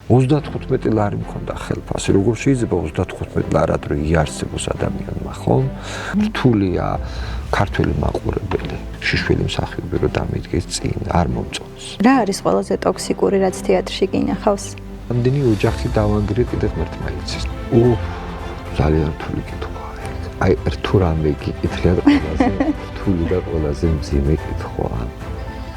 35 ლარი მქონდა ხელფასი. როგორ შეიძლება 35 ლარად რო იარსებოს ადამიანმა, ხო? რთულია ქართველი მაყურებელი, შიშველი მსახიობი რო დამიდგეს წინ, არ მომწონს. რა არის ყველაზე ტოქსიკური, რაც თეატრში გინახავს? ამდენი ოჯახი დავანგრიე კიდევ ღმერთმა იცის. ძალიან რთული კითხვაა. აი, თუ რამე გიკითხეთ ყველაზე რთული და ყველაზე მძიმე კითხვაა.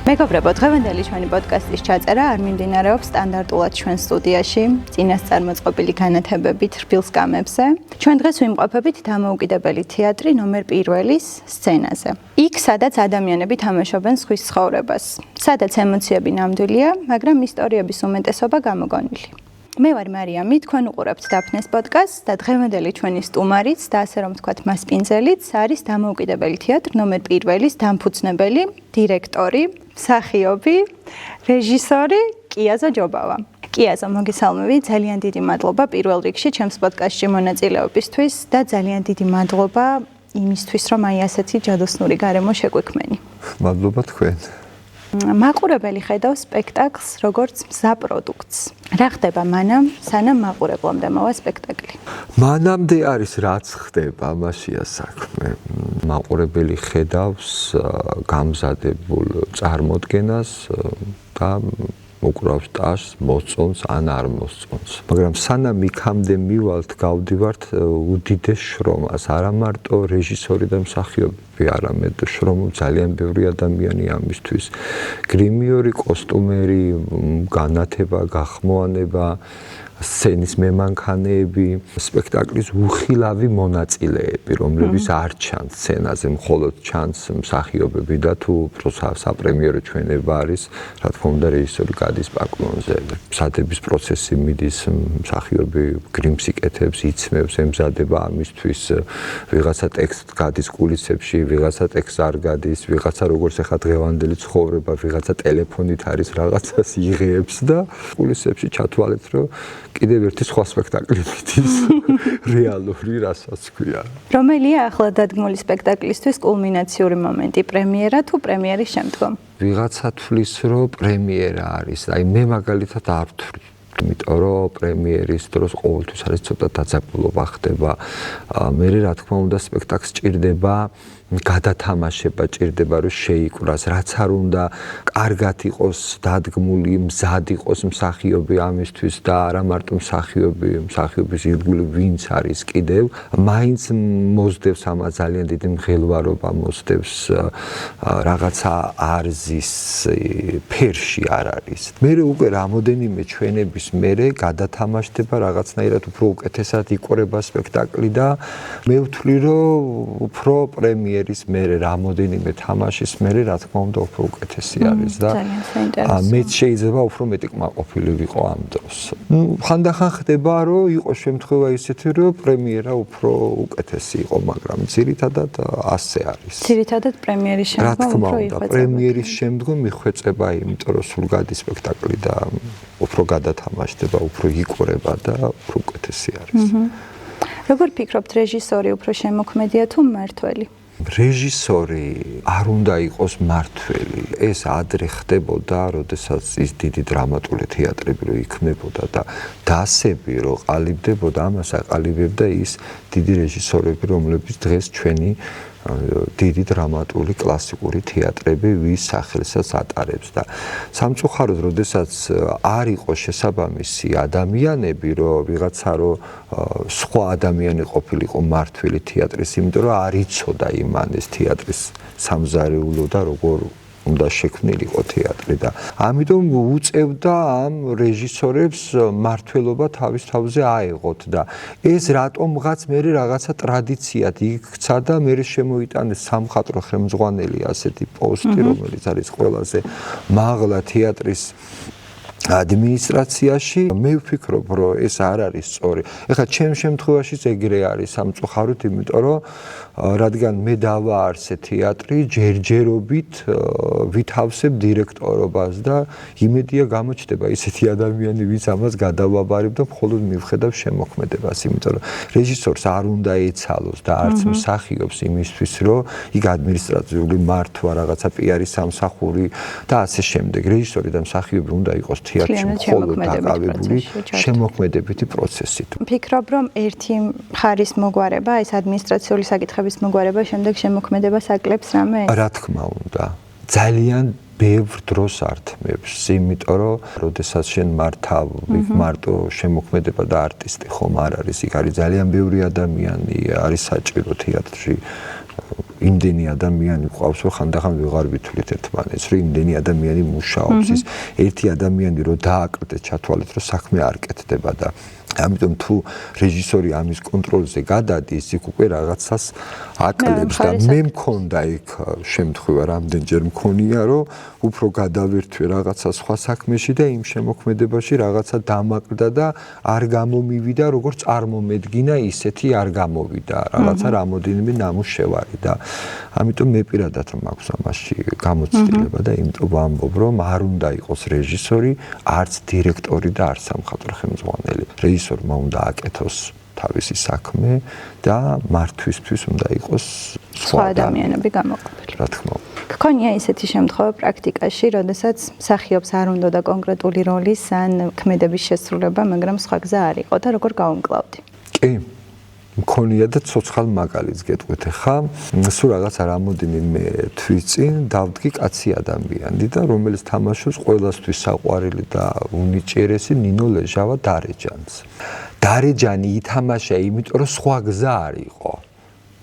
მეგობრებო, დღევანდელი ჩვენი პოდკასტის ჩაწერა არ მიმდინარეობს სტანდარტულად ჩვენ სტუდიაში, წინასწარმოწყობილი განათებებით რბილ სკამებზე. ჩვენ დღეს ვიმყოფებით დამოუკიდებელი თეატრი ნომერ 1-ის სცენაზე. იქ, სადაც ადამიანები თამაშობენ სხვის ცხოვრებას, სადაც ემოციები ნამდვილია, მაგრამ ისტორიების უმეტესობა გამოგონილი. მე ვარ მარიამი, თქვენ უყურებთ დაფნეს პოდკასტს და დღევანდელი ჩვენი სტუმარიც და ასე რომ ვთქვათ მასპინძელიც არის დამოუკიდებელი თეატრი ნომერ 1-ის დამფუძნებელი, დირექტორი, მსახიობი, რეჟისორი კიაზო ჯობავა. კიაზო, მოგესალმები, ძალიან დიდი მადლობა პირველ რიგში ჩემს პოდკასტში მონაწილეობისთვის და ძალიან დიდი მადლობა იმისთვის, რომ აი ასეთი ჯადოსნური გარემო შეგვექმენი. მადლობა თქვენ. მაყურებელი ხედავს სპექტაკლს როგორც მზა პროდუქტს. რა ხდება მანამ, სანამ მაყურებლამდე მოვა სპექტაკლი? მანამდე არის რაც ხდება, ამაშია საქმე. მაყურებელი ხედავს გამზადებულ წარმოდგენას და უკრავს ტაშს, მოსწონს ან არ მოსწონს. მაგრამ სანამ იქამდე მივალთ, გავდივართ უდიდეს შრომას, არა მარტო რეჟისორი და მსახიობი, არამედ შრომობ ძალიან ბევრი ადამიანი ამისთვის. გრიმიორი, კოსტუმერი, განათება, გახმოვანება, სცენის მემანქანეები, სპექტაკლის უხილავი მონაწილეები, რომლებიც არ ჩანს სცენაზე, მხოლოდ ჩანს მსახიობები და თუ საპრემიერო ჩვენება არის, რა თქმა უნდა, რეჟისორი გადის პაკლონზე. მზადების პროცესი მიდის, მსახიობი გრიმს იკეთებს, იცმევს, ემზადება ამისთვის, ვიღაცა ტექსტ გადის კულისებში, ვიღაცა ტექსტ არ გადის, ვიღაცა როგორც ახლა დღევანდელი ცხოვრება, ვიღაცა ტელეფონით არის რაღაცას იღებს და კულისებში ჩათვალეთ, რომ კიდევ ერთი სხვა სპექტაკლი მიდის, რეალური, რასაც ქვია. რომელია ახლა დადგმული სპექტაკლისთვის კულმინაციური მომენტი, პრემიერა თუ პრემიერის შემდგომ? ვიღაცა თვლის, რომ პრემიერა არის. აი მე მაგალითად არ ვთვლი. იმიტომ რომ პრემიერის დროს ყოველთვის არის ცოტა დაძაბულობა ხდება. მე რა თქმა უნდა სპექტაკლს ჭირდება გადათამაშება, ჭირდება რომ შეიკვრას, რაც არ უნდა კარგად იყოს დადგმული, მზად იყოს მსახიობი ამისთვის და არა მარტო მსახიობის ირგვლივ ვინც არის კიდევ, მაინც მოსდევს ამა ძალიან დიდი მღელვარობა, მოსდევს რაღაცა არზის ფერში არ არის. მე უკვე რამოდენიმე ჩვენების მერე გადათამაშდება რაღაცნაირად უფრო უკეთესად იკვრება სპექტაკლი და მე ვთვლი რომ უფრო პრემიერა ის მერე რამოდენიმე თამაშის მერე რა თქმა უნდა უფრო უკეთესი არის და მეც შეიძლება უფრო მეტი კმაყოფილი ვიყო ამ დროს. ხანდახან ხდება რომ იყო შემთხვევა ისეთი რომ პრემიერა უფრო უკეთესი იყო, მაგრამ ძირითადად ასე არის. ძირითადად პრემიერის შემდგომ უფრო იხვეწება. პრემიერის შემდგომ იხვეწება, იმიტომ რომ სულ გადის სპექტაკლი და უფრო გადათამაშდება, უფრო იკვრება და უფრო უკეთესი არის. როგორ ფიქრობთ, რეჟისორი უფრო შემოქმედია თუ მმართველი? რეჟისორი არ უნდა იყოს მმართველი. ეს ადრე ხდებოდა, როდესაც ის დიდი დრამატული თეატრები რო იქმნებოდა და დასები რო ყალიბდებოდა, ამას აყალიბებდა ის დიდი რეჟისორები, რომლებიც დღეს ჩვენი დიდი დრამატული კლასიკური თეატრები ვის სახელსაც ატარებს და სამწუხაროდ, როდესაც არ იყო შესაბამისი ადამიანები, რომ ვიღაცა რომ სხვა ადამიანი ყოფილიყო მმართველი თეატრის, იმიტომ რომ არ იცოდა იმან ეს თეატრის სამზარეულო და როგორ უნდა შექმნილიყო თეატრი და ამიტომ უწევდა ამ რეჟისორებს მმართველობა თავის თავზე აეღოთ და ეს რატომღაც მერე რაღაცა ტრადიციად იქცა და მერე შემოიტანეს სამხატვრო ხელმძღვანელი ასეთი პოსტი, რომელიც არის ყველაზე მაღლა თეატრის ადმინისტრაციაში. მე ვფიქრობ, რომ ეს არ არის სწორი. ეხლა ჩემ შემთხვევაშიც ეგრე არის სამწუხაროდ, იმიტომ რომ რადგან მე დავაარსე თეატრი, ჯერჯერობით ვითავსებ დირექტორობას და იმედია გამოჩნდება ისეთი ადამიანი, ვინც ამას გადავაბარებ და მხოლოდ მივხედავ შემოქმედებას, იმიტომ რომ რეჟისორს არ უნდა ეცალოს და არც მსახიობს იმისთვის, რომ იქ ადმინისტრაციული მართვა, რაღაცა პიარის სამსახური და ასე შემდეგ. რეჟისორი და მსახიობი უნდა იყოს თეატრში მხოლოდ დაკავებული შემოქმედებითი პროცესით. ფიქრობ, რომ ერთი მხარის მოგვარება, ეს ადმინისტრაციული საკითხების მოგვარება შემდეგ შემოქმედებას აკლებს რამე? რა თქმა უნდა. ძალიან ბევრ დროს ართმევს, იმიტომ რომ როდესაც შენ მართავ მარტო შემოქმედება და არტისტი ხომ არ არის, იქ არის ძალიან ბევრი ადამიანი, არის საჭირო თეატრში იმდენი ადამიანი ყავს, რომ ხანდახან ვეღარ ვითვლით ერთმანეთს, რომ იმდენი ადამიანი მუშაობს, ის ერთი ადამიანი რო დააკლდეთ, ჩათვალეთ, რომ საქმე არ კეთდება და ამიტომ თუ რეჟისორი ამის კონტროლზე გადადის, იქ უკვე რაღაცას აკლებს და მე მქონდა იქ შემთხვევა რამდენჯერ მქონია, რომ უფრო გადავერთვე რაღაცა სხვა საქმეში და იმ შემოქმედებაში რაღაცა დამაკლდა და არ გამომივიდა, როგორც წარმომედგინა, ისეთი არ გამოვიდა, რაღაცა რამოდენიმე ნამუშევარი და ამიტომ მე პირადად მაქვს ამაში გამოცდილება და იმიტომ ვამბობ, რომ არ უნდა იყოს რეჟისორი, არც დირექტორი და არც სამხატვრო ხელმძღვანელი. რეჟისორმა უნდა აკეთოს თავისი საქმე და მართვისთვის უნდა იყოს სხვა ადამიანები გამოყოფილი. რა თქმა უნდა. გქონია ისეთი შემთხვევა პრაქტიკაში, როდესაც მსახიობს არ უნდა და კონკრეტული როლის ან ქმედების შესრულება, მაგრამ სხვა გზა არ იყო და როგორ გავუმკლავდი? კი. მქონია და ცოცხალ მაგალითს გეტყვით ხა, სულ რაღაცა რამოდენიმე თვის წინ დავდგი კაცი ადამიანი და რომელიც თამაშობს ყველასთვის საყვარელი და უნიჭიერესი ნინო ლეჟავა დარეჯანს. დარეჯანი ითამაშა, იმიტომ რომ სხვა გზა არ იყო.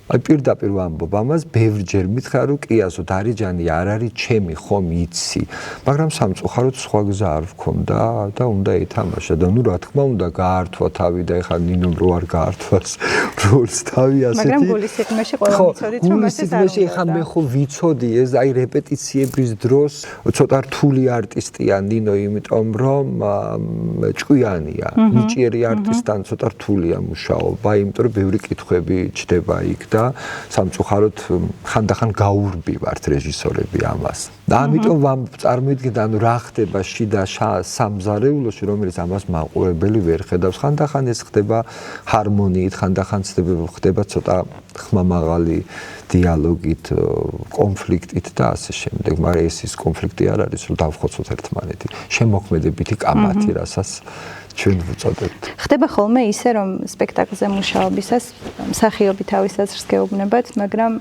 აი პირდაპირ ვამბობ ამას, ბევრჯერ მითხრა რომ კი ასო დარეჯანი არ არის ჩემი, ხომ იცი, მაგრამ სამწუხაროდ სხვა გზა არ ვქონდა და უნდა ეთამაშა და ნუ რა თქმა უნდა გაართვა თავი და ეხლა ნინომ რო არ გაართვას როლს თავი ასეთი. მაგრამ გულის სიღრმეში ყველა ვიცოდით რომ ეს არ უნდა. ეხლა მე ხო ვიცოდი ეს აი რეპეტიციების დროს ცოტა რთული არტისტია ნინო, იმიტომ რომ ჭკვიანია, ნიჭიერი არტისტთან ცოტა რთულია მუშაობა, იმიტომ რომ ბევრი კითხვები ჩდება იქ და სამწუხაროდ ხანდახან გაურბივართ რეჟისორები ამას. და ამიტომ წარმოიდგინეთ, ანუ რა ხდება შიდა სამზარეულოში, რომელიც ამას მაყურებელი ვერ ხედავს. ხანდახან ეს ხდება ჰარმონიით, ხანდახან ხდება ცოტა ხმამაღალი დიალოგით, კონფლიქტით და ასე შემდეგ. მაგრამ ეს ის კონფლიქტი არ არის, რომ დავხოცოთ ერთმანეთი. შემოქმედებითი კამათი, რასაც ჩვენ ვუწოდებთ. ხდება ხოლმე ისე, რომ სპექტაკლზე მუშაობისას მსახიობი თავის აზრს გეუბნებათ, მაგრამ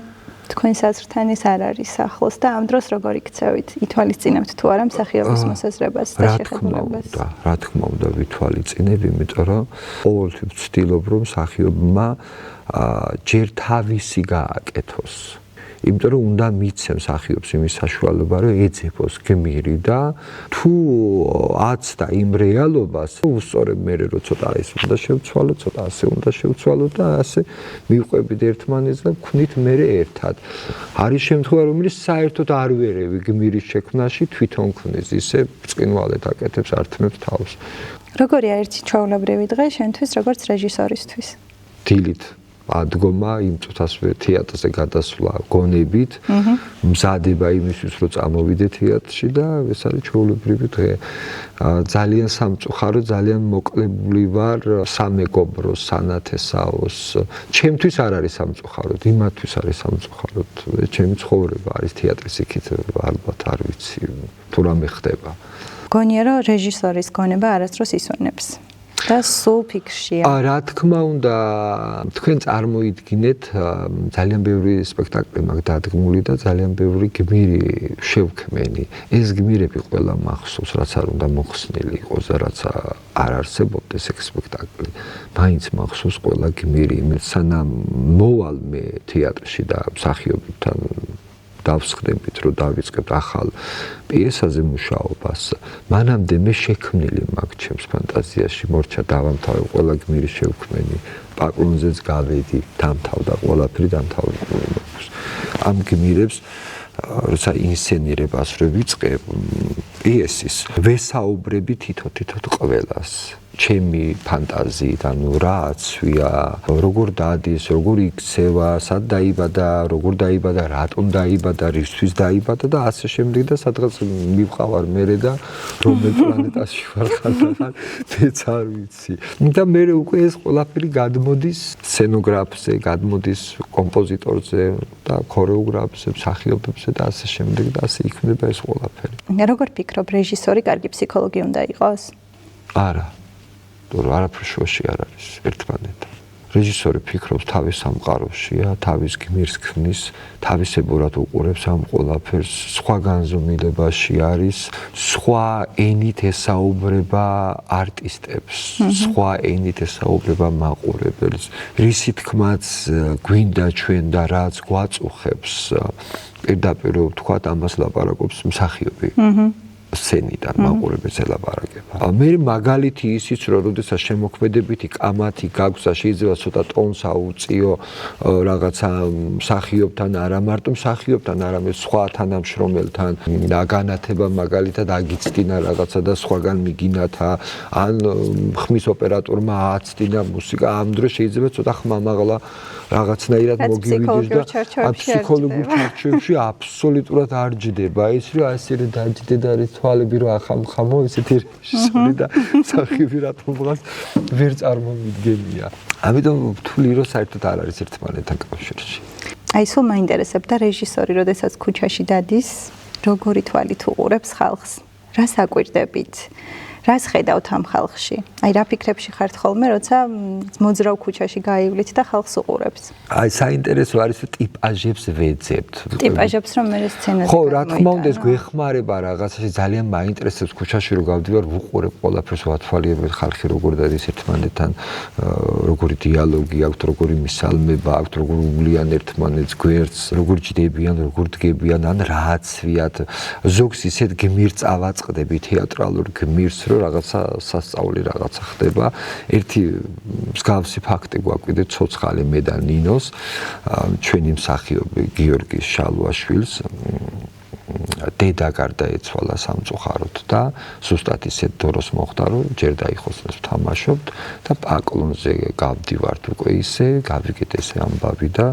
თქვენ საზრთან ეს არ არის ახლოს და ამ დროს როგორ იქცევით? ითვალისწინებთ თუ არა მსახიობის მოსაზრებას და შეხედულებას? რა თქმა უნდა, ვითვალისწინებ, იმიტომ რომ ყოველთვის ვცდილობ, რომ მსახიობმა ჯერ თავისი გააკეთოს. იმიტომ რომ უნდა მიცემ მსახიობს იმის საშუალება, რომ ეძებოს გმირი და თუ აცდა იმ რეალობას, უსწორებ მე რომ ცოტა ის უნდა შევცვალო, ცოტა ასე უნდა შევცვალო და ასე მივყვებით ერთმანეთს და ვქნით მე ერთად. არის შემთხვევა, რომელიც საერთოდ არ ვერევი გმირის შექმნაში, თვითონ ქმნის, ისე ბრწყინვალედ აკეთებს, ართმევს თავს. როგორია ერთი ჩვეულებრივი დღე შენთვის, როგორც რეჟისორისთვის? დილით ადგომა იმ წუთას თეატრზე გადასვლა გონებით, მზადება იმისთვის, რომ წამოვიდე თეატრში და ეს არის ჩვეულებრივი დღე. ძალიან სამწუხარო, ძალიან მოკლებული ვარ სამეგობროს, სანათესაოს. ჩემთვის არ არის სამწუხაროდ, იმათთვის არის სამწუხაროდ. ჩემი ცხოვრება არის თეატრის იქით, ალბათ არ ვიცი, თუ რამე ხდება. გონია, რომ რეჟისორის გონება არასდროს ისვენებს. და სულ ფიქრშია. რა თქმა უნდა, თქვენ წარმოიდგინეთ, ძალიან ბევრი სპექტაკლი მაქვს დადგმული და ძალიან ბევრი გმირი შევქმენი. ეს გმირები ყველა მახსოვს, რაც არ უნდა მოხსნილი იყოს და რაც არ არსებობდეს ეს სპექტაკლი. მაინც მახსოვს ყველა გმირი, სანამ მოვალ მე თეატრში და მსახიობებთან დავსხდებით, რომ დავიწყებთ ახალ პიესაზე მუშაობას. მანამდე მე შექმნილი მაქვს ჩემს ფანტაზიაში, მორჩა დავამთავრე ყველა გმირი შევქმენი, პაკლონზეც გავედი, დამთავრდა ყველაფერი დამთავრებული მაქვს. ამ გმირებს როცა ინსცენირებას რო ვიწყებ პიესის, ვესაუბრები თითო-თითოდ ყველას. ჩემი ფანტაზიით, ანუ რა აცვია, როგორ დადის, როგორ იქცევა, სად დაიბადა, როგორ დაიბადა, რატომ დაიბადა, რისთვის დაიბადა და ასე შემდეგ და სადღაც მივყავარ მერე და რომელ პლანეტაში ვარ ხანდახან მეც არ ვიცი. და მე უკვე ეს ყველაფერი გადმოდის სცენოგრაფზე, გადმოდის კომპოზიტორზე და ქორეოგრაფზე, მსახიობებზე და ასე შემდეგ და ასე იქნება ეს ყველაფერი. როგორ ფიქრობ, რეჟისორი კარგი ფსიქოლოგი უნდა იყოს? არა. რომ არაფერ შუაში არ არის ერთმანეთთან. რეჟისორი ფიქრობს თავის სამყაროშია, თავის გმირს ქმნის, თავისებურად უყურებს ამ ყველაფერს, სხვა განზომილებაში არის, სხვა ენით ესაუბრება არტისტებს, სხვა ენით ესაუბრება მაყურებელს. რისი თქმაც გვინდა ჩვენ და რაც გვაწუხებს, პირდაპირ ვთქვათ, ამას ლაპარაკობს მსახიობი. სცენიდან მაყურებელს ელაპარაკება. მე მაგალითი ისიც რომ როდესაც შემოქმედებითი კამათი გაქვს და შეიძლება ცოტა ტონს აუწიო რაღაცა მსახიობთან, არა მარტო მსახიობთან, არამედ სხვა თანამშრომელთან და განათება მაგალითად აგიცდინა რაღაცა და სხვაგან მიგინათა, ან ხმის ოპერატორმა ააცდინა მუსიკა, ამ დროს შეიძლება ცოტა ხმამაღლა რაღაცნაირად მოგივიდეს და ფსიქოლოგიურ ჩარჩოებში აბსოლუტურად არ ჯდება ის რომ ასე რომ დაჯდე და არის თვალები რომ ახამხამო ესეთი რეჟისორი და მსახიობი რატომ დღეს ვერ წარმომიდგენია. ამიტომ ვთვლი რომ საერთოდ არ არის ერთმანეთთან კავშირში. აი სულ მაინტერესებდა რეჟისორი, როდესაც ქუჩაში დადის, როგორი თვალით უყურებს ხალხს, რას აკვირდებით? რას ხედავთ ამ ხალხში? აი რა ფიქრებში ხართ ხოლმე, როცა მოძრავ ქუჩაში გაივლით და ხალხს უყურებთ? აი საინტერესო არის რომ ტიპაჟებს ვეძებთ. ტიპაჟებს რომ მე სცენაზე ხო, რა თქმა უნდა, ეს გვეხმარება რაღაცაში, ძალიან მაინტერესებს ქუჩაში რომ გავდივარ, ვუყურებ ყველაფერს, ვათვალიერებ ხალხი როგორ დადის ერთმანეთთან, როგორი დიალოგი აქვთ, როგორი მისალმება აქვთ, როგორ უვლიან ერთმანეთს გვერდს, როგორ ჯდებიან, როგორ დგებიან, ან რა აცვიათ. ზოგს ისეთ გმირს ავაწყდები, თეატრალურ გმირს, რომ რაღაცა სასწაული რაღაცა ხდება. ერთი მსგავსი ფაქტი გვაკვირდა ცოცხალი მე და ნინოს, ჩვენი მსახიობი გიორგი შალვაშვილს დედა გარდაეცვალა სამწუხაროდ და ზუსტად ისეთ დროს მოხდა, რომ ჯერ დაიხოსნეს ვთამაშობთ და პაკლონზე გავდივართ უკვე ისე, გავიგეთ ესე ამბავი და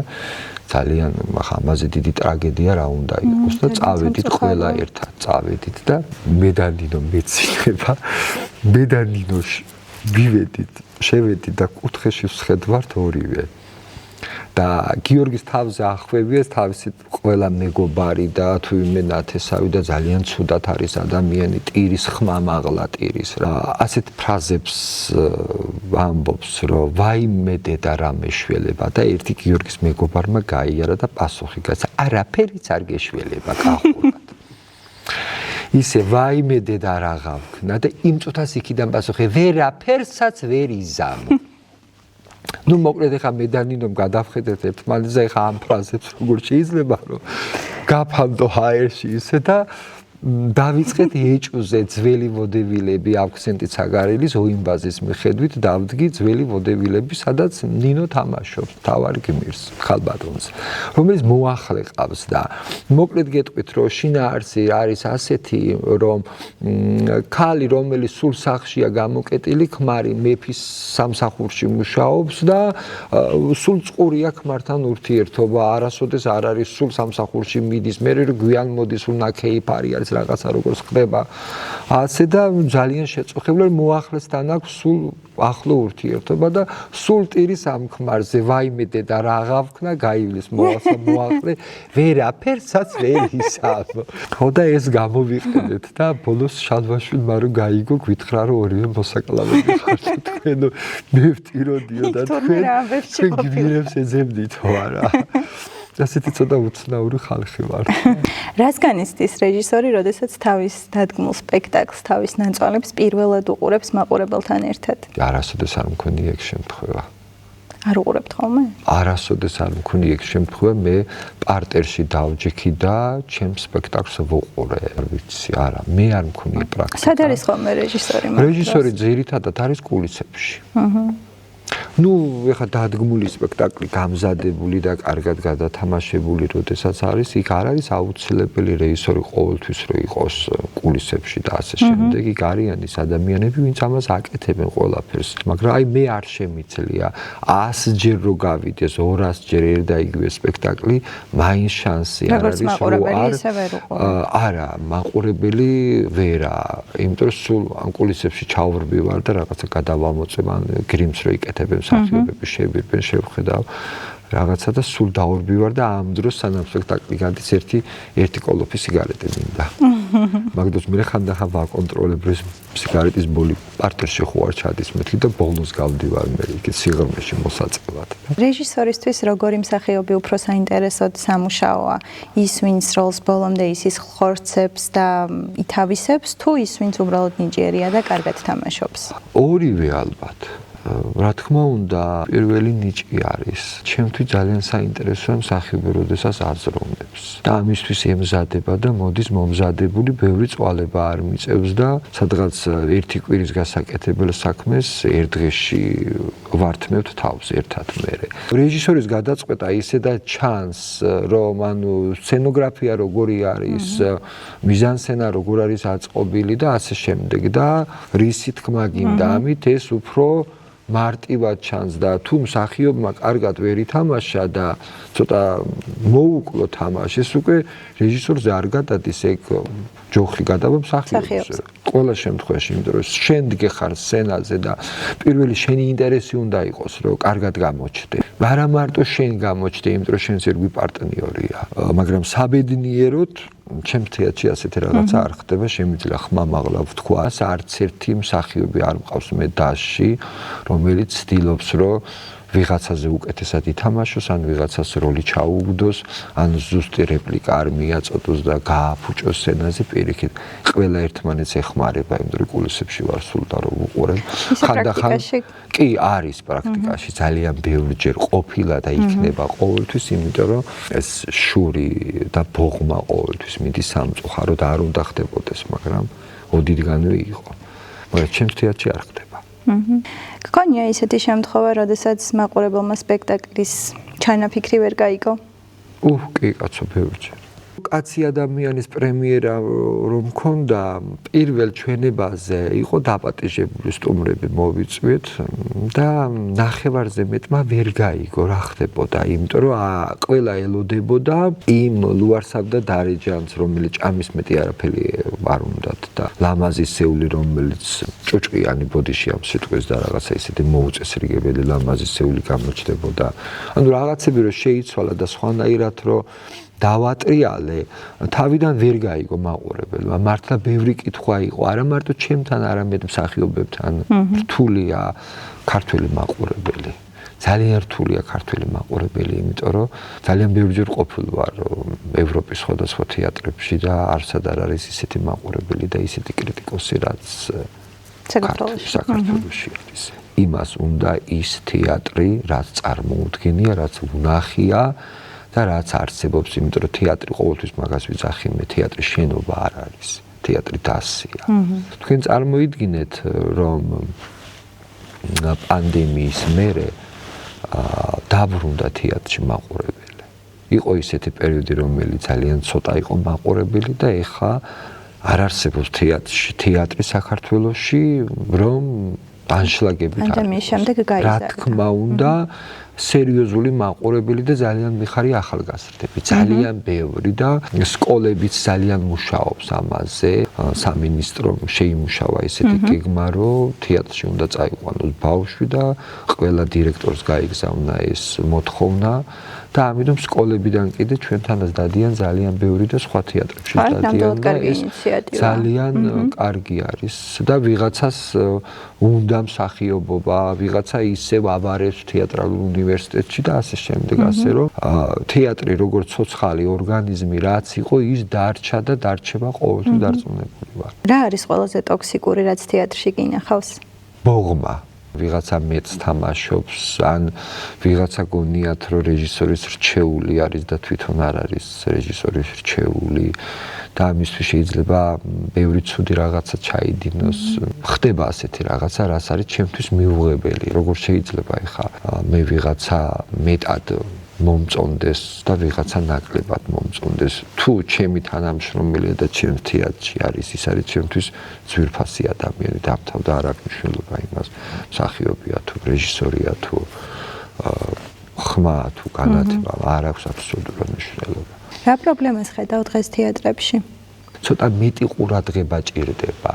ძალიან ამაზე დიდი ტრაგედია რა უნდა იყოს და წავედით ყველა ერთად, წავედით და მე და ნინო მეცილება, მე და ნინო ვივედით, შევედით და კუთხეში ვსხედვართ ორივე. და გიორგის თავზე ახვევიეს თავისი ყველა მეგობარი და თუიმე ნათესავი და ძალიან ცუდად არის ადამიანი, ტირის ხმამაღლა ტირის რა. ასეთ ფრაზებს ამბობს, რომ ვაიმე დედა რა მეშველება და ერთი გიორგის მეგობარმა გაიარა და პასუხი გაცა, არაფერიც არ გეშველება კახურად. ისე ვაიმე დედა რა გავქნა და იმ წუთას იქიდან პასუხი, ვერაფერსაც ვერ იზამო. ნუ მოკლედ ახლა მე და ნინომ გადავხედეთ ერთმანეთზე ახლა ამ ფრაზებს როგორ შეიძლება რომ გაფამდო ჰაერში ისე და დავიწყეთ ეჭვზე ძველი ვოდებილები აქცენტით საგარელის ოიმბაზის მიხედვით დავდგი ძველი ვოდებილები სადაც ნინო თამაშობს თავარ გმირს ხალბატონს რომელიც მოახლე ყავს და მოკლედ გეტყვით რომ შინაარსი არის ასეთი რომ ქალი რომელიც სულ სახშია გამოკეტილი ქმარი მეფის სამსახურში მუშაობს და სულ წყურია ქმართან ურთიერთობა არასოდეს არ არის სულ სამსახურში მიდის მე რომ გვიან მოდის უნაკეიფარი არის რაღაცა როგორც ხდება ასე და ძალიან შეწუხებულად მოახლესთან აქვს სულ ახლო ურთიერთობა და სულ ტირის ამ ქმარზე ვაიმედე და რა გავქნა გაივლის მოახლე ვერაფერსაც ვერ ისავ ხო და ეს გამოვიყენეთ და ბოლოს შალვაშვილმა რომ გაიგო გვითხრა რომ ორივე მოსაკლავები ხართ თქვენ მე ვტიროდიო და თქვენ გმირებს ეძებდითო არა ასეთი ცოტა უცნაური ხალხი ვარ. რას განიცდის რეჟისორი, როდესაც თავის დადგმულ სპექტაკლს, თავის ნაწარმოებს პირველად უყურებს მაყურებელთან ერთად? არასოდეს არ მქონია ეგ შემთხვევა. არ უყურებთ ხოლმე? არასოდეს არ მქონია ეგ შემთხვევა, მე პარტერში დავჯექი და ჩემს სპექტაკლს ვუყურე. არ ვიცი, არა, მე არ მქონია პრაქტიკა. სად არის ხოლმე რეჟისორი? რეჟისორი ძირითადად არის კულისებში. ნუ ეხა დადგმული სპექტაკლი გამზადებული და კარგად გადათამაშებული როდესაც არის, იქ არ არის აუცილებელი რეჟისორი ყოველთვის რო იყოს კულისებში და ასე შემდეგ. იქ არიან ის ადამიანები, ვინც ამას აკეთებენ ყველაფერს. მაგრამ აი მე არ შემიძლია 100 ჯერ რო გავიდეს 200 ჯერ ერთ და იგივე სპექტაკლი, მაინც შანსი არ არის რომ არა, მაყურებელი ვერა. იმიტომ რომ სულ ამ კულისებში ჩავრბივარ და რაღაცა გადავამოწევ ან გრიმს რო იკეთებენ მსახიობები შევირბენ შევხედავ რაღაცა და სულ დაურბივარ და ამ დროს სანამ სპექტაკლი გადის ერთი კოლოფი სიგარეტი მინდა. მაგდროს მე ხანდახან ვაკონტროლებ რომ სიგარეტის ბოლი პარტერში ხო არ ჩადის მეთქი და ბოლოს გავდივარ მე იქ სიღრმეში მოსაწევად. რეჟისორისთვის როგორი მსახიობი უფრო საინტერესოდ სამუშაოა? ის ვინც როლს ბოლომდე ისის ხორცებს და ითავისებს თუ ის ვინც უბრალოდ ნიჭიერია და კარგად თამაშობს? ორივე ალბათ. რა თქმა უნდა, პირველი ნიჭი არის. ჩემთვის ძალიან საინტერესოა მსახიობი, როდესაც აზროვნებს. და ამისთვის ემზადება და მოდის მომზადებული, ბევრი წვალება არ მიწევს და სადღაც ერთი კვირის გასაკეთებელ საქმეს ერთ დღეში ვართმევთ თავს ერთად მერე. რეჟისორის გადაწყვეტა ისე და ჩანს, რომ ანუ სცენოგრაფია როგორი არის, მიზანსცენა როგორ არის აწყობილი და ასე შემდეგ და რისი თქმა გინდა ამით ეს უფრო მარტივად ჩანს და თუ მსახიობმა კარგად ვერ ითამაშა და ცოტა მოუკლო თამაში, ეს უკვე რეჟისორზე არ გადადის ეგ ჯოხი გადავა მსახიობს. ყველა შემთხვევაში, იმიტომ რომ შენ დგეხარ სცენაზე და პირველი შენი ინტერესი უნდა იყოს, რომ კარგად გამოჩდე. არა მარტო შენ გამოჩდე, იმიტომ რომ შენს ერთგვი პარტნიორია, მაგრამ საბედნიეროდ ჩემს თეატრში ასეთი რაღაცა არ ხდება, შემიძლია ხმამაღლა ვთქვა, არც ერთი მსახიობი არ მყავს მე დასში, რომელიც ცდილობს, რომ ვიღაცაზე უკეთესად ითამაშოს, ან ვიღაცას როლი ჩაუგდოს, ან ზუსტი რეპლიკა არ მიაწოდოს და გააფუჭოს სცენაზე პირიქით. ყველა ერთმანეთს ეხმარება, იმიტომ რომ კულისებში ვარ სულ და რომ უყურებ. ხანდახან კი არის პრაქტიკაში ძალიან ბევრჯერ ყოფილა და იქნება ყოველთვის, იმიტომ რომ ეს შური და ბოღმა ყოველთვის მიდის სამწუხაროდ არ უნდა ხდებოდეს, მაგრამ ოდითგანვე იყო. მაგრამ ჩემს თეატრში არ ხდება. გქონია ისეთი შემთხვევა, როდესაც მაყურებელმა სპექტაკლის ჩანაფიქრი ვერ გაიგო? კი, კაცო, ბევრჯერ. კაცი ადამიანის პრემიერა რომ მქონდა, პირველ ჩვენებაზე იყო დაპატიჟებული სტუმრები მოვიწვიეთ და ნახევარზე მეტმა ვერ გაიგო რა ხდებოდა, იმიტომ რომ ყველა ელოდებოდა იმ ლუარსაბ და დარეჯანს, რომელიც ჭამის მეტი არაფერი არ უნდათ და ლამაზისეული, რომელიც ჭუჭყიანი ბოდიში ამ სიტყვის და რაღაცა ისეთი მოუწესრიგებელი ლამაზისეული გამოჩნდებოდა. ანუ რაღაცები რომ შეიცვალა და სხვანაირად რომ დავატრიალე, თავიდან ვერ გაიგო მაყურებელმა. მართლა ბევრი კითხვა იყო, არა მარტო ჩემთან, არამედ მსახიობებთან. რთულია ქართველი მაყურებელი. ძალიან რთულია ქართველი მაყურებელი, იმიტომ რომ ძალიან ბევრჯერ ყოფილ ვარ ევროპის სხვადასხვა თეატრებში და არსად არ არის ისეთი მაყურებელი და ისეთი კრიტიკოსი, რაც საქართველოში არის. იმას უნდა ის თეატრი, რაც წარმოუდგენია, რაც უნახია და რაც არსებობს, იმიტომ რომ თეატრი ყოველთვის მაგას ვიძახი, მე თეატრი შენობა არ არის, თეატრი დასია. თქვენ წარმოიდგინეთ, რომ პანდემიის მერე დაბრუნდა თეატრში მაყურებელი. იყო ისეთი პერიოდი, რომელიც ძალიან ცოტა იყო მაყურებელი და ეხლა არ არსებობს თეატრი საქართველოში, რომ ანშლაგებით არ პანდემიის შემდეგ გაიზარდა. რა თქმა უნდა, სერიოზული მაყურებელი და ძალიან მიხარი ახალგაზრდები, ძალიან ბევრი და სკოლებიც ძალიან მუშაობს ამაზე. სამინისტრო შეიმუშავა ესეთი გეგმა, რომ თეატრში უნდა წაიყვანოს ბავშვი და ყველა დირექტორს გაიგზავნა ეს მოთხოვნა და ამიტომ სკოლებიდან კიდე ჩვენთანაც დადიან ძალიან ბევრი და სხვა თეატრებში დადიან და ეს ძალიან კარგი არის და ვიღაცას უნდა მსახიობობა, ვიღაცა ისევ აბარებს თეატრალურ უნივერსიტეტში და ასე შემდეგ, ასე რომ თეატრი როგორც ცოცხალი ორგანიზმი რაც იყო, ის დარჩა და დარჩება ყოველთვის დარწმუნებული ვარ. რა არის ყველაზე ტოქსიკური, რაც თეატრში გინახავს? ბოღმა. ვიღაცა მეც თამაშობს, ან ვიღაცა გონიათ, რომ რეჟისორის რჩეული არის და თვითონ არ არის რეჟისორის რჩეული და ამისთვის შეიძლება ბევრი ცუდი რაღაცა ჩაიდინოს. ხდება ასეთი რაღაცა, რაც არის ჩემთვის მიუღებელი. როგორ შეიძლება ეხა მე ვიღაცა მეტად მომწონდეს და ვიღაცა ნაკლებად მომწონდეს. თუ ჩემი თანამშრომელი და ჩემს თეატრში არის, ის არის ჩემთვის ძვირფასი ადამიანი, დამთავრდა არ აქვს მნიშვნელობა იმას, მსახიობია თუ რეჟისორია თუ ხმა თუ განათება, არ აქვს აბსოლუტურად მნიშვნელობა. რა პრობლემას ხედავ დღეს თეატრებში? ცოტა მეტი ყურადღება ჭირდება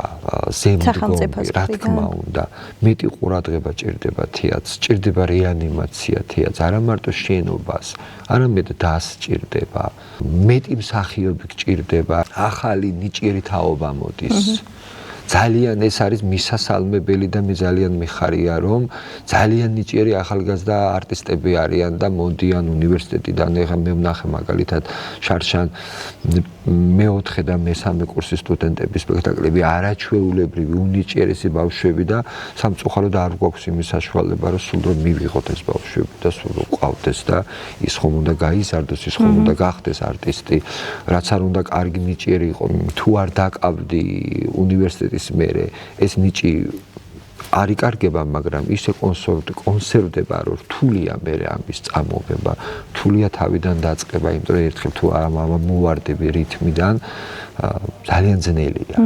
ზემდგომი, რა თქმა უნდა, მეტი ყურადღება ჭირდება თეატრს, ჭირდება რეანიმაცია თეატრს, არა მარტო შენობას, არამედ დასჭირდება, მეტი მსახიობი გჭირდება, ახალი ნიჭიერი თაობა მოდის. ძალიან ეს არის მისასალმებელი და მე ძალიან მიხარია, რომ ძალიან ნიჭიერი ახალგაზრდა არტისტები არიან და მოდიან უნივერსიტეტიდან. ეხლა მე ვნახე მაგალითად შარშან მე-4 და მე-3 კურსის სტუდენტების სპექტაკლები, არაჩვეულებრივი, უნიჭიერესი ბავშვები და სამწუხაროდ არ გვაქვს იმის საშუალება, რომ სულ რომ მივიღოთ ეს ბავშვები და სულ რომ ყავდეს და ის ხომ უნდა გაიზარდოს, ის ხომ უნდა გახდეს არტისტი, რაც არ უნდა კარგი ნიჭიერი იყო, თუ არ დაკავდი უნივერსიტეტის მერე ეს ნიჭი არ იკარგება, მაგრამ ისე კონსერვდება, რომ რთულია მერე ამის წამოღება, რთულია თავიდან დაწყება, იმიტომ რომ ერთხელ თუ მოვარდები რითმიდან, ძალიან ძნელია.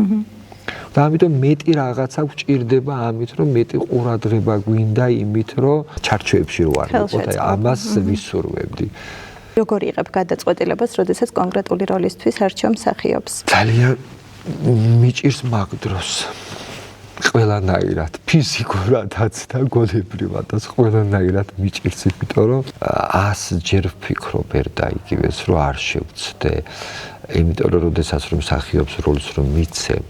და ამიტომ მეტი რაღაცა გვჭირდება ამით, რომ მეტი ყურადღება გვინდა იმით, რომ ჩარჩოებში რო არ ვიყოთ, აი ამას ვისურვებდი. როგორ იღებ გადაწყვეტილებას, როდესაც კონკრეტული როლისთვის არჩევ მსახიობს? ძალიან მიჭირს მაგ დროს. ყველანაირად, ფიზიკურადაც და გოლებრივადაც ყველანაირად მიჭირს, იმიტომ რომ 100 ჯერ ვფიქრობ ერთა იგივეს, რომ არ შევცდე. იმიტომ რომ როდესაც რომ მსახიობს როლს რომ მიცემ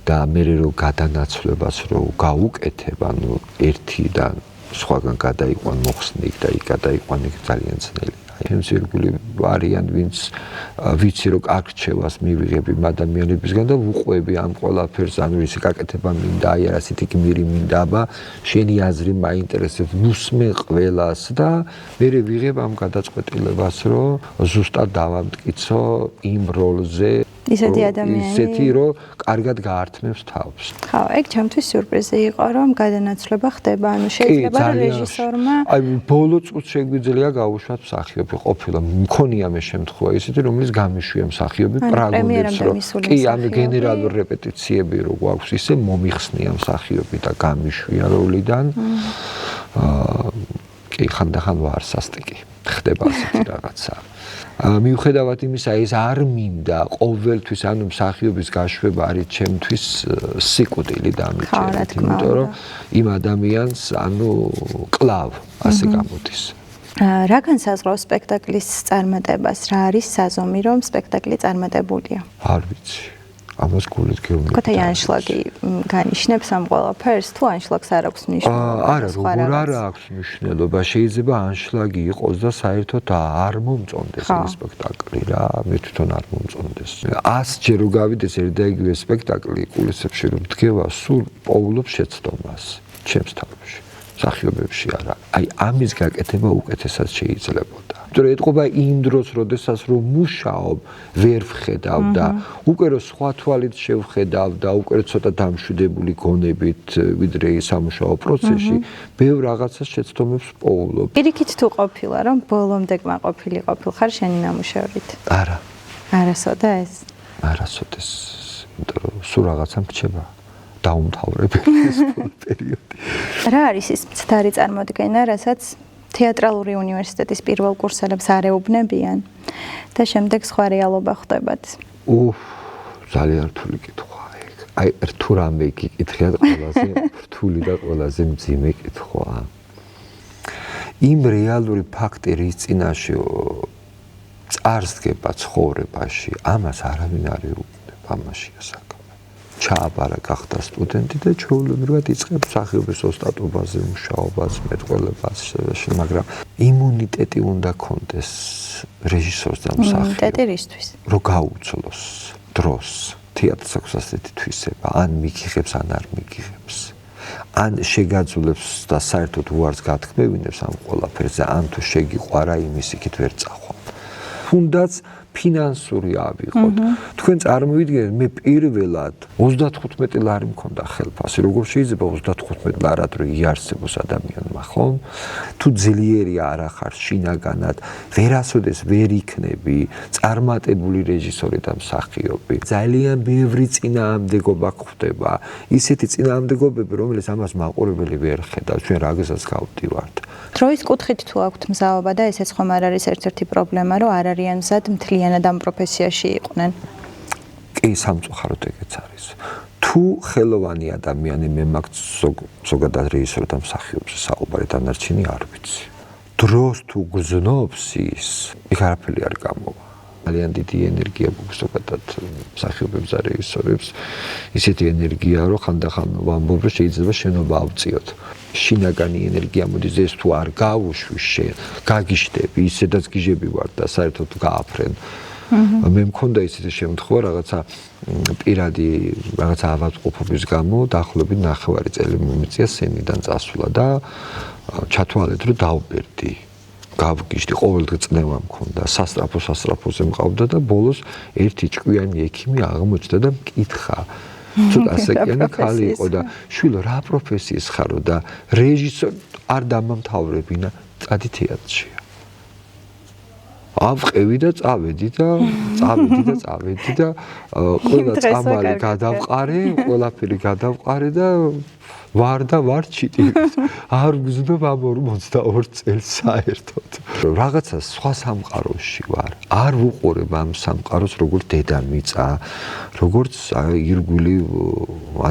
და მე რომ გადანაცვლებას რომ გაუკეთებ, ანუ ერთიდან სხვაგან გადაიყვან მოხსნიკ და იქ გადაიყვან იქ ძალიან ძნელია. ჩემს ირგვლივ არიან, ვინც ვიცი რომ აქრჩევას მივიღებ იმ ადამიანებისგან და ვუყვები ამ ყველაფერს, ანუ ისი გაკეთება მინდა, აი არ ასეთი გმირი მინდა, აბა შენი აზრი მაინტერესებს, ვუსმენ ყველას და მე ვიღებ ამ გადაწყვეტილებას, რომ ზუსტად დავამტკიცო იმ როლზე ისეთი ადამიანი, ისეთი რომ კარგად გაართმევს თავს. ხო, ეგ ჩემთვის სიურპრიზი იყო, რომ გადანაცვლება ხდება, ანუ შეიძლება რომ რეჟისორმა აი ბოლო წუთს შეგვიძლია გავუშვათ მსახიობი ყოფილა. მქონია მე შემთხვევა ისეთი, რომელიც გამიშვია მსახიობი პრაგულებს, რომ კი, ანუ გენერალურ რეპეტიციები რო გვაქვს, ისე მომიხსნია მსახიობი და გამიშვია როლიდან. კი, ხანდახან ვარ სასტიკი. ხდება ასეთი რაღაცა. მიუხედავად იმისა, ეს არ მინდა ყოველთვის, ანუ მსახიობის გაშვება არის ჩემთვის სიკვდილი დამიჯერეთ, იმიტომ რომ იმ ადამიანს, ანუ კლავ ასე გამოდის. რა განსაზღვრავს სპექტაკლის წარმატებას? რა არის საზომი, რომ სპექტაკლი წარმატებულია? არ ვიცი. ამას გულით გეუბნები. კოთა ანშლაგი განიშნებს ამ ყველაფერს, თუ ანშლაგს არ აქვს მნიშვნელობა? არა, როგორ არ აქვს მნიშვნელობა. შეიძლება ანშლაგი იყოს და საერთოდ არ მომწონდეს ეს სპექტაკლი რა, მე თვითონ არ მომწონდეს. 100 ჯერ რო გავიდეს ერთ და იგივე სპექტაკლი კულისებში რომ დგება, სულ პოულობს შეცდომას ჩემს თავში. მსახიობებში არა. აი ამის გაკეთება უკეთესად შეიძლებოდა. იმიტომ რომ ეთყობა იმ დროს, როდესაც რომ მუშაობ, ვერ ვხედავ და უკვე რომ სხვა თვალით შევხედავ და უკვე ცოტა დამშვიდებული გონებით ვიდრე სამუშაო პროცესში, ბევრ რაღაცას შეცდომებს პოულობ. პირიქით თუ ყოფილა, რომ ბოლომდე კმაყოფილი ყოფილხარ შენი ნამუშევრით? არა. არასოდეს? არასოდეს. იმიტომ რომ სულ რაღაცა მრჩება. დაუმთავრებელი ეს პერიოდი. რა არის ის მცდარი წარმოდგენა, რასაც თეატრალური უნივერსიტეტის პირველ კურსელებს არეუბნებიან და შემდეგ სხვა რეალობა ხდებათ? ძალიან რთული კითხვა ეგ. აი რთულ რამე გიკითხეთ ყველაზე რთული და ყველაზე მძიმე კითხვა. იმ რეალური ფაქტი რის წინაშე წარსდგება ცხოვრებაში, ამას არავინ არ ეუბნება, ამაშია საქმე. ჩააბარა გახდა სტუდენტი და ჩვეულებრივად იწყებს მსახიობის ოსტატობაზე მუშაობას, მეტყველებას, მაგრამ იმუნიტეტი უნდა კონდეს რეჟისორს და მსახიობს. იმუნიტეტი რისთვის? რომ გაუძლოს დროს. თეატრს აქვს ასეთი თვისება, ან მიგიღებს, ან არ მიგიღებს. ან შეგაძულებს და საერთოდ უარს გათქმევინებს ამ ყველაფერზე, ან თუ შეგიყვარა იმის იქით ვერ წახვამ. თუნდაც ფინანსური ავიღოთ. თქვენ წარმოიდგინეთ, მე პირველად 35 ლარი მქონდა ხელფასი. როგორ შეიძლება 35 ლარად რო იარსებოს ადამიანმა, ხომ? თუ ძლიერი არ ახარ შინაგანად, ვერასოდეს ვერ იქნები წარმატებული რეჟისორი და მსახიობი. ძალიან ბევრი წინააღმდეგობა გვხვდება. ისეთი წინააღმდეგობები, რომელიც ამას მაყურებელი ვერ ხედავს, ჩვენ რაგასაც გავდივართ. დროის კუთხით თუ აქვთ მზაობა და ესეც ხომ არ არის ერთ-ერთი პრობლემა, რომ არ არიან მზად მთლიანად ამ პროფესიაში იყვნენ. კი, სამწუხაროდ ეგეც არის. თუ ხელოვანი ადამიანი მე მაგ ზოგადად რეჟისორ და მსახიობზე საუბარი დანარჩენი არ ვიცი. დროს თუ გზნობს ის, იქ არაფერი არ გამოვა. ძალიან დიდი ენერგია გვაქვს ზოგადად მსახიობებს და რეჟისორებს. ისეთი ენერგია, რომ ხანდახან ვამბობ, რომ შეიძლება შენობა ავწიოთ. შინაგანი ენერგია მოდის, ეს თუ არ გავუშვი შენ, გაგიშდები, ისედაც გიჟები ვარ და საერთოდ გააფრენ. მე მქონდა ისეთი შემთხვევა, რაღაცა პირადი რაღაცა ავადმყოფობის გამო დაახლოებით 9 წელი მომიწია სენიდან წასვლა და ჩათვალეთ, რომ დავბერდი. გავგიშდი, ყოველდღე წნევა მქონდა, სასტრაფოზე მყავდა და ბოლოს ერთი ჭკვიანი ექიმი აღმოჩნდა და მკითხა. ცოტა ასაკიანი ქალი იყო და შვილო, რა პროფესიის ხარო და რეჟისორი არ დამამთავრებინა, წადი თეატრშია. ავყევი და წავედი და ყველა წამალი გადავყარე, ყველაფერი გადავყარე და ვარ ჩიტივით. არ გზნობ ამ 42 წელს საერთოდ. რაღაცა სხვა სამყაროში ვარ. არ ვუყურებ ამ სამყაროს როგორც დედამიწა, როგორც ირგვლივ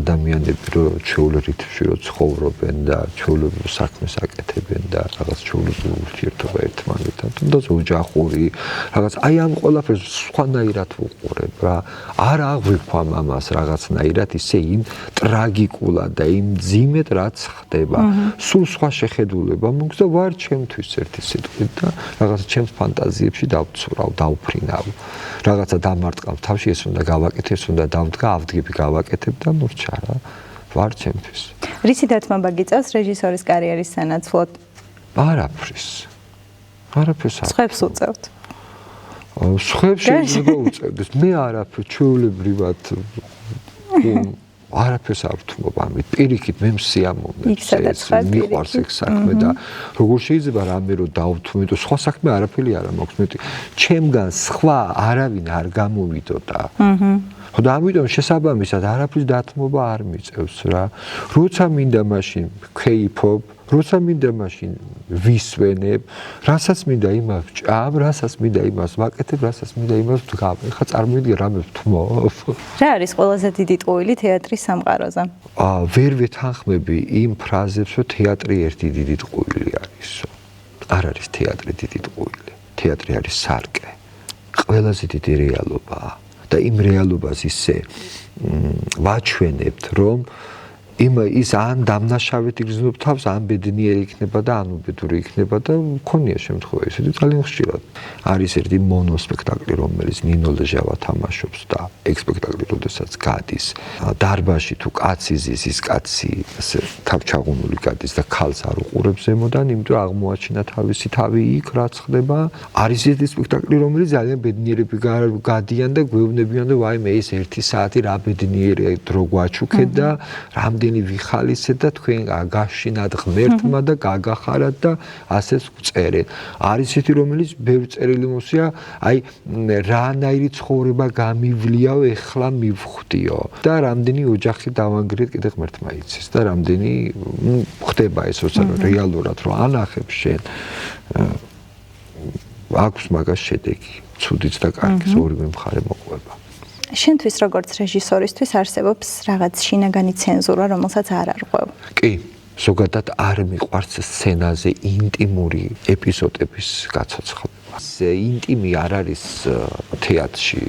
ადამიანები, რომ ჩვეულებრივ რითმში რო ცხოვრობენ და ჩვეულებრივ საქმეს აკეთებენ და რაღაც ჩვეულებრივ ურთიერთობა ერთმანეთთან, თუნდაც ოჯახური, რაღაც აი ამ ყველაფერს სხვანაირად ვუყურებ რა. არ აღვიქვამ ამას რაღაცნაირად ისე იმ ტრაგიკულად და იმ ძიმედ რაც ხდება. სულ სხვა შეხედულება მოგს და ვარ ჩემთვის ერთი სიტყვით და რაღაცა ჩემს ფანტაზიებში დავცურავ, დავფრინავ. რაღაცა დამარტყავ თავში, ეს უნდა გავაკეთე, ეს უნდა დავდგა, ავდგები გავაკეთებ და მორჩა რა. ვარ ჩემთვის. რისი დათმობა გიწევს რეჟისორის კარიერის სანაცვლოდ? არაფრის არ. სხვებს უწევთ. სხვებს შეიძლება უწევდეს. მე არაფერ ჩვეულებრივად არაფერს არ ვთმობ ამით. პირიქით მე მსიამოვნებს ეს, მიყვარს ეგ საქმე და როგორ შეიძლება რამე რო დავთმე და სხვა საქმე არაფერი არ მაქვს. მე ჩემგან სხვა არავინ არ გამოვიდოდა. ხო და ამიტომ შესაბამისად არაფრის დათმობა არ მიწევს რა. როცა მინდა მაშინ ვქეიფობ, როცა მინდა მაშინ ვისვენებ, რასაც მინდა იმას ვჭამ, რასაც მინდა იმას ვაკეთებ, რასაც მინდა იმას ვდგავ. ეხლა წარმოიდგინე რამე ვთმობ. რა არის ყველაზე დიდი ტყუილი თეატრის სამყაროზე? ვერ ვეთანხმები იმ ფრაზებს, რომ თეატრი ერთი დიდი ტყუილი არისო. არ არის თეატრი დიდი ტყუილი. თეატრი არის სარკე. ყველაზე დიდი რეალობაა. და იმ რეალობას ისე ვაჩვენებთ, რომ ის ან დამნაშავედ იგრძნობს თავს, ან ბედნიერი იქნება და ან უბედური იქნება და მქონია შემთხვევა ისეთი ძალიან ხშირად. არის ერთი მონოსპექტაკლი, რომელიც ნინო ლეჟავა თამაშობს და ეგ სპექტაკლი როდესაც გადის დარბაზში თუ კაცი ზის, ის კაცი ასე თავჩაღუნული გადის და ქალს არ უყურებს ზემოდან, იმიტომ აღმოაჩინა თავისი თავი იქ რაც ხდება. არის ერთი სპექტაკლი, რომელიც ძალიან ბედნიერები გადიან და გვეუბნებიან და ვაიმე ეს 1 საათი რა ბედნიერი დრო გვაჩუქეთ და რამდენი ვიხალისეთ და თქვენ გაშინათ ღმერთმა და გაგახარათ და ასეც ვწერეთ. არის ისეთი, რომელიც ბევრი წერილი მოსია, აი რანაირი ცხოვრება გამივლიაო, ეხლა მივხვდიო და რამდენი ოჯახი დავანგრიეთ კიდე ღმერთმა იცის და რამდენი ხდება ეს როცა რეალურად რო ანახებ შენ აქვს მაგას შედეგი, ცუდიც და კარგიც ორივე მხარე მოყვება. შენთვის როგორც რეჟისორისთვის არსებობს რაღაც შინაგანი ცენზურა, რომელსაც არ არღვევ. კი, ზოგადად არ მიყვარს სცენაზე ინტიმური ეპიზოდების გაცოცხლება. ინტიმი არ არის თეატრში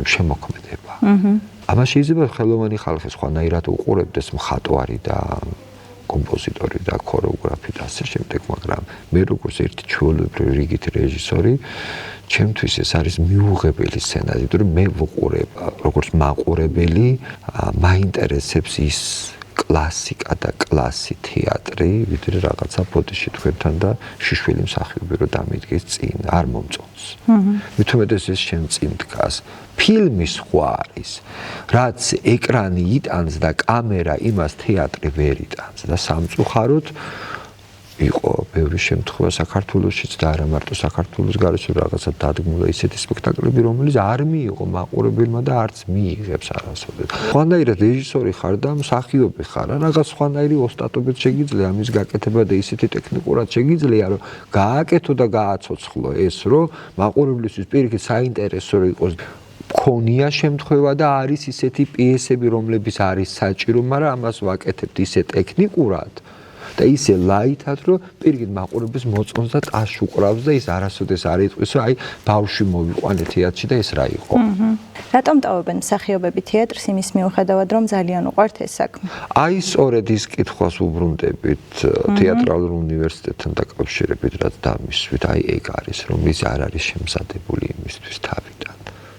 შემოქმედება. ამას შეიძლება ხელოვანი ხალხი სხვანაირად უყურებდეს, მხატვარი და კომპოზიტორი და ქორეოგრაფი და ასე შემდეგ, მაგრამ მე როგორც ერთი ჩვეულებრივი რიგითი რეჟისორი, ჩემთვის ეს არის მიუღებელი სცენარი, იმიტომ რომ მე ვუყურებ, როგორც მაყურებელი, მაინტერესებს ის კლასიკა და კლასი თეატრი, ვიდრე რაღაცა ბოდიში თქვენთან და შიშველი მსახიობი რო დამიდგეს წინ, არ მომწონს. მithumetes ეს შენ წინ დგას. ფილმი სხვა არის, რაც ეკრანი იტანს და კამერა იმას თეატრი ვერ იტანს და სამწუხაროდ იყო ბევრი შემთხვევა საქართველოშიც და არა მარტო საქართველოს გარეშე რაღაცა დადგმულა ისეთი სპექტაკლები, რომელიც არ მიიღო მაყურებელმა და არც მიიღებს არასოდეს. სხვანაირად რეჟისორი ხარ და მსახიობი ხარ, რაღაც სხვანაირი ოსტატობით შეგიძლია ამის გაკეთება და ისეთი ტექნიკურად შეგიძლია, რომ გააკეთო და გააცოცხლო ეს, რომ მაყურებლისთვის პირიქით საინტერესო იყოს. ქონია შემთხვევა და არის ისეთი პიესები, რომლებიც არის საჭირო, მაგრამ ამას ვაკეთებთ ისე ტექნიკურად და ისე ლაითად, რომ პირიქით მაყურებელს მოწონს და ტაშ უყრავს და ის არასოდეს არ იტყვის, რომ აი ბავშვი მოვიყვანე თეატრში და ეს რა იყო. რატომ ტოვებენ მსახიობები თეატრს იმის მიუხედავად, რომ ძალიან უყვართ ეს საქმე? აი სწორედ ის კითხვას უბრუნდებით თეატრალურ უნივერსიტეტთან დაკავშირებით, რაც დამისვით, აი ეგ არის, რომ ის არ არის შემზადებული იმისთვის თავიდან.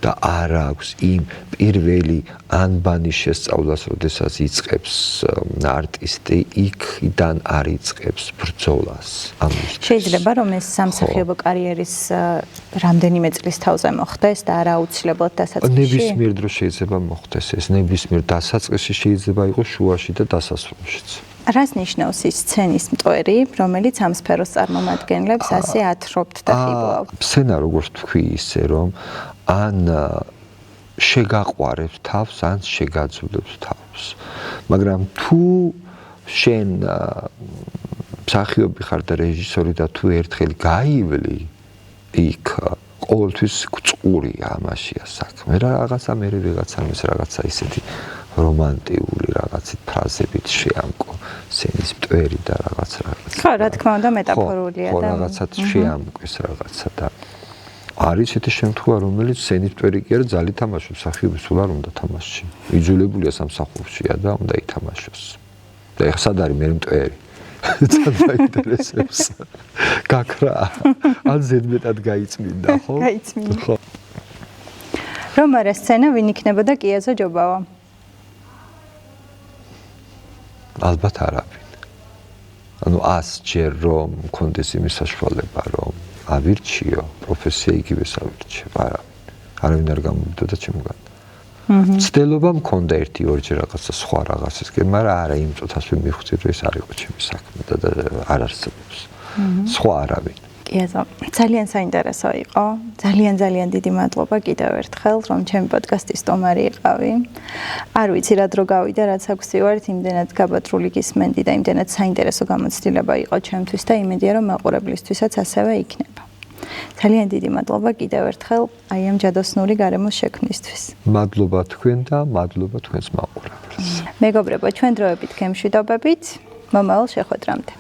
და არ აქვს იმ პირველი ანბანის შესწავლას, როდესაც იწყებს არტისტი, იქიდან არ იწყებს ბრძოლას. შეიძლება რომ ეს სამსახიობო კარიერის რამდენიმე წლის თავზე მოხდეს და არა აუცილებლად დასაწყისში? ნებისმიერ დროს შეიძლება მოხდეს ეს, ნებისმიერ დასაწყისში შეიძლება იყოს შუაში და დასასრულშიც. რას ნიშნავს ის სცენის მტვერი, რომელიც ამ სფეროს წარმომადგენლებს ასე ათრობთ და ხიბლავთ? სცენა როგორც თქვი ისე, რომ ან შეგაყვარებს თავს, ან შეგაძულებს თავს. მაგრამ თუ შენ მსახიობი ხარ და რეჟისორი და თუ ერთხელ გაივლი იქ ყოველთვის წყურია ამაშია საქმე. რაღაცა მე ვიღაცამის რაღაცა ისეთი რომანტიული რაღაცით ფრაზებით შეამკო სცენის მტვერი და რაღაც. ხო, რა თქმა უნდა, მეტაფორულია და რაღაცა შეამკვეს რაღაცა და არის ესეთი შემთხვევა, რომელიც სცენის მტვერი კი არა, ძალიან თამაშობს მსახიობი, სულ არ უნდა თამაში. იძულებულია სამსახურშია და უნდა ითამაშოს. და ეხლა სად არის მე მტვერი? ძალიან მაინტერესებს. გაქრა. ან ზედმეტად გაიწმინდა, ხო? გაიწმინდა. ხო. რომ არა სცენა ვინ იქნებოდა კიაზო ჯობავა? ალბათ არავინ. ანუ 100 ჯერ რომ მქონდეს იმის საშუალება, რომ ავირჩიო, პროფესია იგივე ავირჩიო, არავინ არ გამომდოდა ჩემგან. ცდილობა მქონდა 1-2 რაღაცა სხვა რაღაცისკენ, მაგრამ არა იმ წუთას ვიმივხვდი, რომ ეს არ იყო ჩემი საქმე და არ არსებობს. სხვა არავინ. კიაზო, ძალიან საინტერესო იყო. ძალიან დიდი მადლობა კიდევ ერთხელ, რომ ჩემი პოდკასტის სტუმარი იყავი. არ ვიცი რა დრო გავიდა, რაც აქვს ვივართ, იმდენად გაბატრული გისმენდი და იმდენად საინტერესო გამოცდილება იყო ჩემთვის და იმედია, რომ მაყურებლისთვისაც ასევე იქნება. ძალიან დიდი მადლობა კიდევ ერთხელ აი ამ ჯადოსნური გარემოს შექმნისთვის. მადლობა თქვენ და მადლობა თქვენს მაყურებელს. მეგობრებო, ჩვენ დროებით გემშვიდობებით. მომავალ შეხვედრამდე.